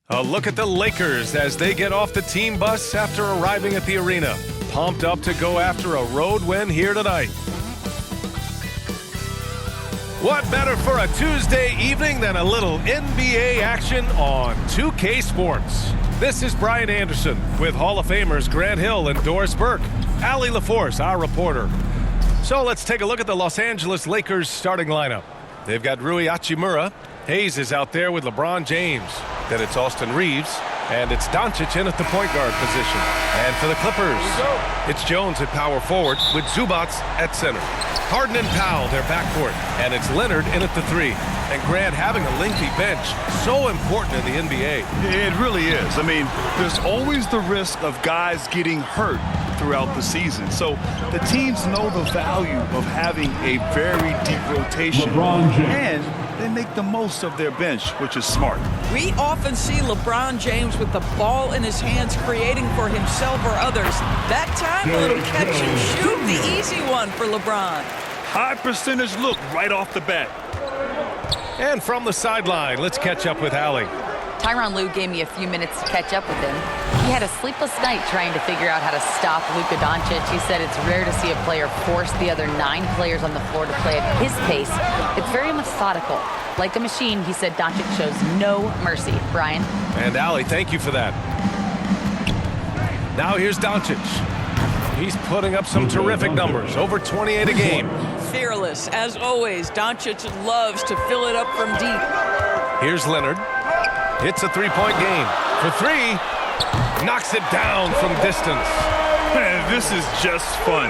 A look at the Lakers as they get off the team bus after arriving at the arena. Pumped up to go after a road win here tonight. What better for a Tuesday evening than a little NBA action on 2K Sports? This is Brian Anderson with Hall of Famers Grant Hill and Doris Burke. Allie LaForce, our reporter. So let's take a look at the Los Angeles Lakers starting lineup. They've got Rui Hachimura. Hayes is out there with LeBron James. Then it's Austin Reeves. And it's Doncic in at the point guard position. And for the Clippers, it's Jones at power forward with Zubac at center. Harden and Powell, their backcourt. And it's Leonard in at the three. And Grant, having a lengthy bench, so important in the NBA. It really is. I mean, there's always the risk of guys getting hurt throughout the season. So the teams know the value of having a very deep rotation. And they make the most of their bench, which is smart. We often see LeBron James with the ball in his hands, creating for himself or others. That time, a little catch and shoot, the easy one for LeBron. High percentage look right off the bat. And from the sideline, let's catch up with Allie. Tyronn Lue gave me a few minutes to catch up with him. He had a sleepless night trying to figure out how to stop Luka Doncic. He said it's rare to see a player force the other 9 players on the floor to play at his pace. It's very methodical. Like a machine, he said Doncic shows no mercy. Brian? And Allie, thank you for that. Now here's Doncic. He's putting up some terrific numbers, over 28 a game. Fearless, as always. Doncic loves to fill it up from deep. Here's Leonard. Hits a three-point game. For three, knocks it down from distance. Man, this is just fun.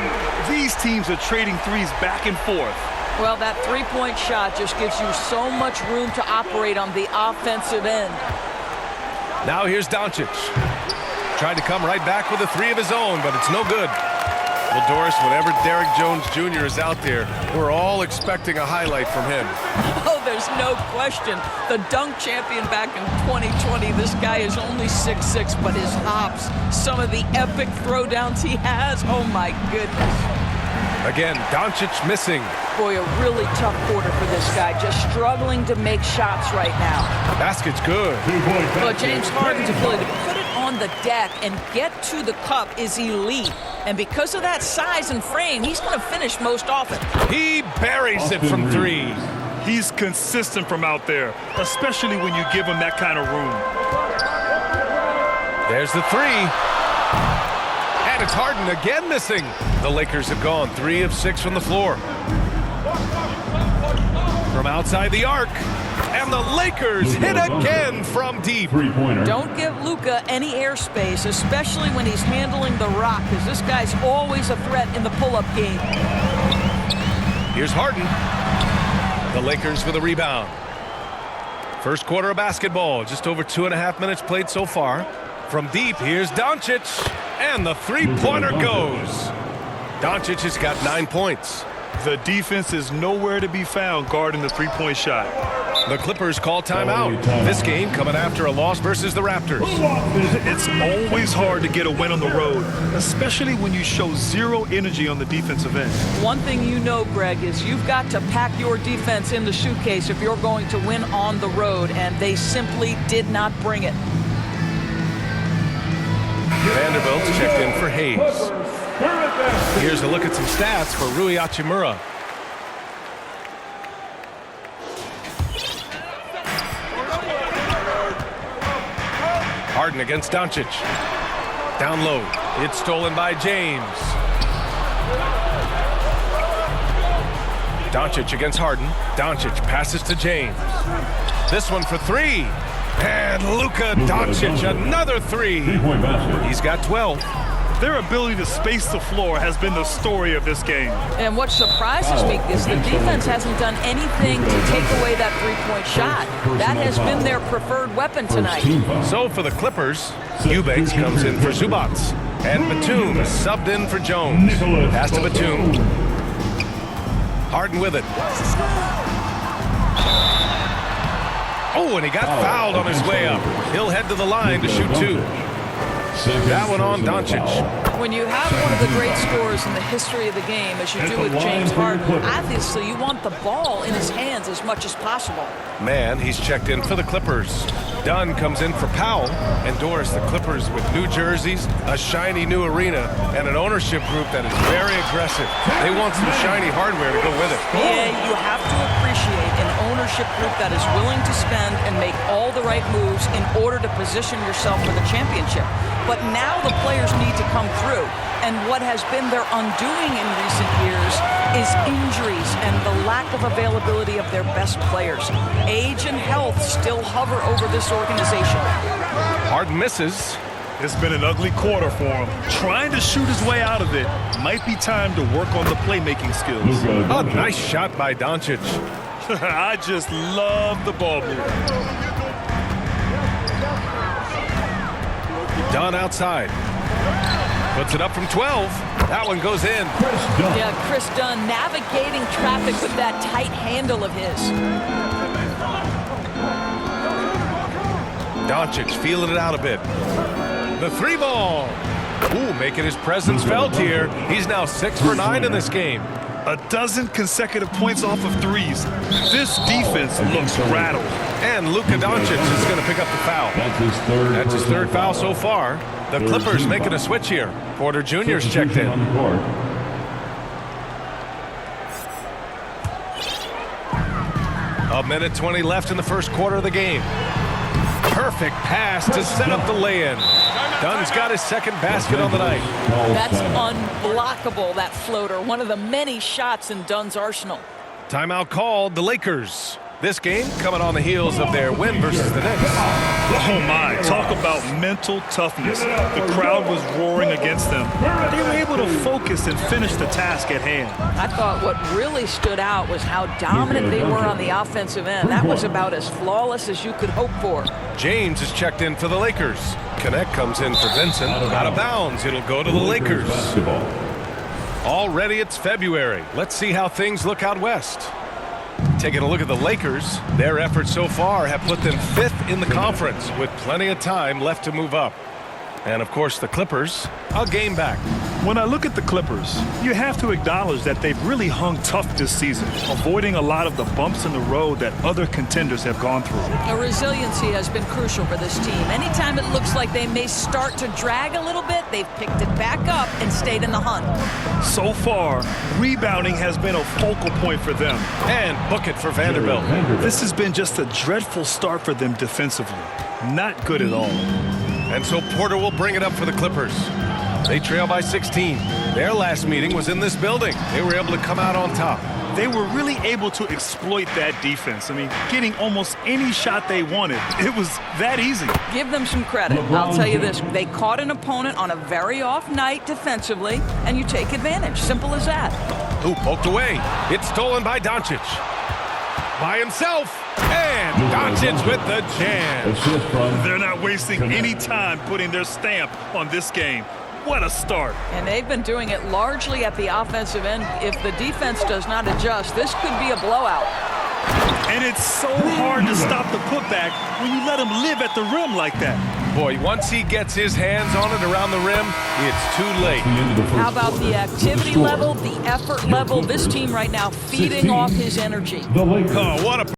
These teams are trading threes back and forth. Well, that three-point shot just gives you so much room to operate on the offensive end. Now here's Doncic. Tried to come right back with a three of his own, but it's no good. Well, Doris, whenever Derrick Jones Jr. is out there, we're all expecting a highlight from him. Oh, there's no question. The dunk champion back in 2020, this guy is only 6'6", but his hops, some of the epic throwdowns he has, oh my goodness. Again, Doncic missing. Boy, a really tough quarter for this guy, just struggling to make shots right now. Basket's good. But James Harden's ability to put it on the deck and get to the cup is elite. And because of that size and frame, he's going to finish most often. He buries it from three. He's consistent from out there, especially when you give him that kind of room. There's the three. And it's Harden again missing. The Lakers have gone 3 of 6 from the floor. From outside the arc. And the Lakers hit again from deep. Don't give Luka any airspace, especially when he's handling the rock, because this guy's always a threat in the pull-up game. Here's Harden. The Lakers with a rebound. First quarter of basketball, just over 2.5 minutes played so far. From deep, here's Doncic. And the three-pointer goes. Doncic has got 9 points. The defense is nowhere to be found guarding the three-point shot. The Clippers call timeout. This game coming after a loss versus the Raptors. It's always hard to get a win on the road, especially when you show zero energy on the defensive end. One thing you know, Greg, is you've got to pack your defense in the suitcase if you're going to win on the road, and they simply did not bring it. Vanderbilt's checked in for Hayes. Here's a look at some stats for Rui Hachimura. Harden against Doncic. Down low. It's stolen by James. Doncic against Harden. Doncic passes to James. This one for three. And Luka Doncic, another three. He's got 12. Their ability to space the floor has been the story of this game. And what surprises me is the defense hasn't done anything to take away that three-point shot. That has been their preferred weapon tonight. So for the Clippers, Eubanks comes in for Zubac. And Batum subbed in for Jones. Pass to Batum. Harden with it. Oh, and he got fouled on his way up. He'll head to the line to shoot 2. That one on Doncic. When you have one of the great scorers in the history of the game, as you do with James Harden, obviously you want the ball in his hands as much as possible. Man, he's checked in for the Clippers. Dunn comes in for Powell. And Doris, the Clippers with new jerseys, a shiny new arena, and an ownership group that is very aggressive. They want some shiny hardware to go with it. Yeah, you have to appreciate an ownership group that is willing to spend and make all the right moves in order to position yourself for the championship. But now the players need to come through. And what has been their undoing in recent years is injuries and the lack of availability of their best players. Age and health still hover over this organization. Harden misses. It's been an ugly quarter for him. Trying to shoot his way out of it. Might be time to work on the playmaking skills. A nice shot by Doncic. I just love the ball move. Dunn outside. Puts it up from 12. That one goes in. Yeah, Chris Dunn navigating traffic with that tight handle of his. Doncic feeling it out a bit. The three ball. Ooh, making his presence felt here. He's now 6 for 9 in this game. A dozen consecutive points off of threes. This defense looks rattled. And Luka Doncic is going to pick up the foul. That's his third foul so far. The Clippers making a switch here. Porter Jr.'s checked in. A minute 20 left in the first quarter of the game. Perfect pass to set up the lay-in. Dunn's got his second basket on the night. That's unblockable, that floater. One of the many shots in Dunn's arsenal. Timeout called, the Lakers. This game coming on the heels of their win versus the Knicks. Oh my, talk about mental toughness. The crowd was roaring against them. They were able to focus and finish the task at hand. I thought what really stood out was how dominant they were on the offensive end. That was about as flawless as you could hope for. James is checked in for the Lakers. Connect comes in for Vincent. Out of bounds, it'll go to the Lakers. Already it's February. Let's see how things look out west. Taking a look at the Lakers, their efforts so far have put them 5th in the conference with plenty of time left to move up. And of course the Clippers, a game back. When I look at the Clippers, you have to acknowledge that they've really hung tough this season, avoiding a lot of the bumps in the road that other contenders have gone through. The resiliency has been crucial for this team. Anytime it looks like they may start to drag a little bit, they've picked it back up and stayed in the hunt. So far, rebounding has been a focal point for them. And book it for Vanderbilt. This has been just a dreadful start for them defensively. Not good at all. And so Porter will bring it up for the Clippers. They trail by 16. Their last meeting was in this building. They were able to come out on top. They were really able to exploit that defense. I mean, getting almost any shot they wanted. It was that easy. Give them some credit. I'll tell you this. They caught an opponent on a very off night defensively, and you take advantage. Simple as that. Who poked away? It's stolen by Doncic. By himself. And Doncic with the jam. They're not wasting any time putting their stamp on this game. What a start. And they've been doing it largely at the offensive end. If the defense does not adjust, this could be a blowout. And it's so hard to stop the putback when you let him live at the rim like that. Boy, once he gets his hands on it around the rim, it's too late. How about the activity level, the effort level? This team right now feeding off his energy. Oh, what a